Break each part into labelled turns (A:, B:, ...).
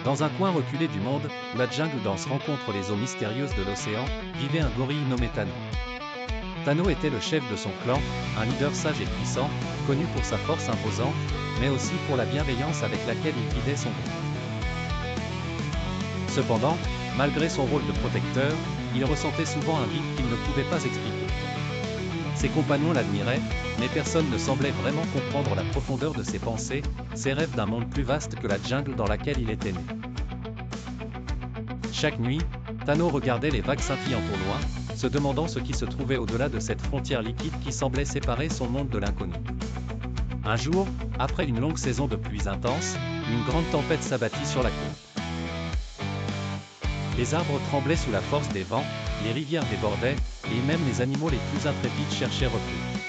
A: Dans un coin reculé du monde, où la jungle dense rencontre les eaux mystérieuses de l'océan, vivait un gorille nommé Tano. Tano était le chef de son clan, un leader sage et puissant, connu pour sa force imposante, mais aussi pour la bienveillance avec laquelle il guidait son groupe. Cependant, malgré son rôle de protecteur, il ressentait souvent un vide qu'il ne pouvait pas expliquer. Ses compagnons l'admiraient, mais personne ne semblait vraiment comprendre la profondeur de ses pensées, ses rêves d'un monde plus vaste que la jungle dans laquelle il était né. Chaque nuit, Tano regardait les vagues scintillantes au loin, se demandant ce qui se trouvait au-delà de cette frontière liquide qui semblait séparer son monde de l'inconnu. Un jour, après une longue saison de pluies intenses, une grande tempête s'abattit sur la côte. Les arbres tremblaient sous la force des vents, les rivières débordaient, et même les animaux les plus intrépides cherchaient refuge.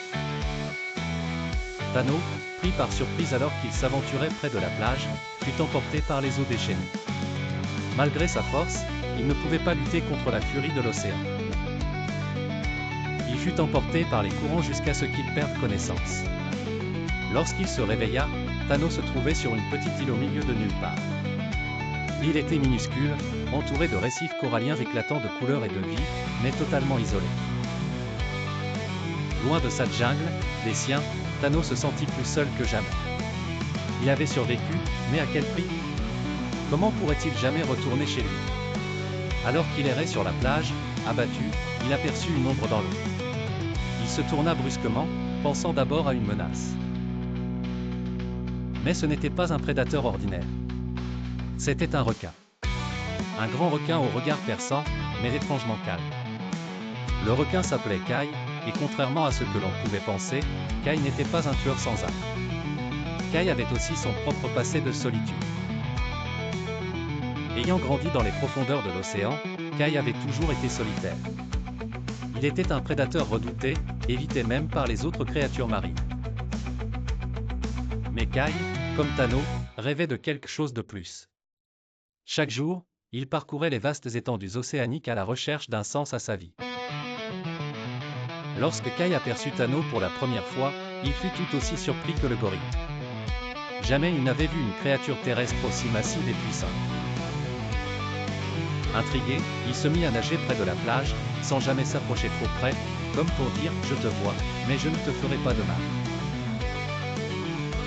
A: Tano, pris par surprise alors qu'il s'aventurait près de la plage, fut emporté par les eaux déchaînées. Malgré sa force, il ne pouvait pas lutter contre la furie de l'océan. Il fut emporté par les courants jusqu'à ce qu'il perde connaissance. Lorsqu'il se réveilla, Tano se trouvait sur une petite île au milieu de nulle part. L'île était minuscule, entourée de récifs coralliens éclatants de couleurs et de vie, mais totalement isolée. Loin de sa jungle, des siens, Tano se sentit plus seul que jamais. Il avait survécu, mais à quel prix? Comment pourrait-il jamais retourner chez lui? Alors qu'il errait sur la plage, abattu, il aperçut une ombre dans l'eau. Il se tourna brusquement, pensant d'abord à une menace. Mais ce n'était pas un prédateur ordinaire. C'était un requin. Un grand requin au regard perçant, mais étrangement calme. Le requin s'appelait Kai, et contrairement à ce que l'on pouvait penser, Kai n'était pas un tueur sans âme. Kai avait aussi son propre passé de solitude. Ayant grandi dans les profondeurs de l'océan, Kai avait toujours été solitaire. Il était un prédateur redouté, évité même par les autres créatures marines. Mais Kai, comme Tano, rêvait de quelque chose de plus. Chaque jour, il parcourait les vastes étendues océaniques à la recherche d'un sens à sa vie. Lorsque Kai aperçut Tano pour la première fois, il fut tout aussi surpris que le gorille. Jamais il n'avait vu une créature terrestre aussi massive et puissante. Intrigué, il se mit à nager près de la plage, sans jamais s'approcher trop près, comme pour dire « je te vois, mais je ne te ferai pas de mal ».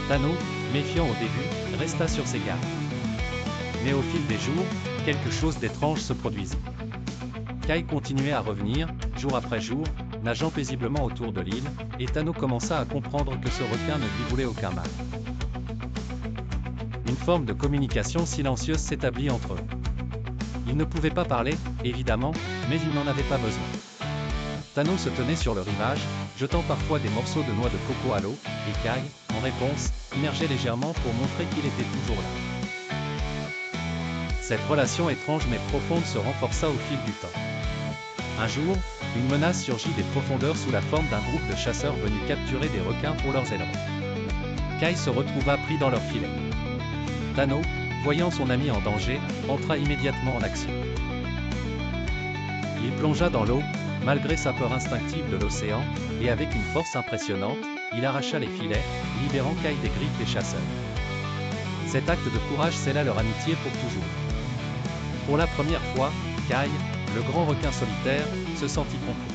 A: Tano, méfiant au début, resta sur ses gardes. Mais au fil des jours, quelque chose d'étrange se produisit. Kai continuait à revenir, jour après jour, nageant paisiblement autour de l'île, et Tano commença à comprendre que ce requin ne lui voulait aucun mal. Une forme de communication silencieuse s'établit entre eux. Ils ne pouvaient pas parler, évidemment, mais ils n'en avaient pas besoin. Tano se tenait sur le rivage, jetant parfois des morceaux de noix de coco à l'eau, et Kai, en réponse, immergeait légèrement pour montrer qu'il était toujours là. Cette relation étrange mais profonde se renforça au fil du temps. Un jour, une menace surgit des profondeurs sous la forme d'un groupe de chasseurs venus capturer des requins pour leurs ailerons. Kai se retrouva pris dans leur filet. Tano, voyant son ami en danger, entra immédiatement en action. Il plongea dans l'eau, malgré sa peur instinctive de l'océan, et avec une force impressionnante, il arracha les filets, libérant Kai des griffes des chasseurs. Cet acte de courage scella leur amitié pour toujours. Pour la première fois, Kai, le grand requin solitaire, se sentit compris.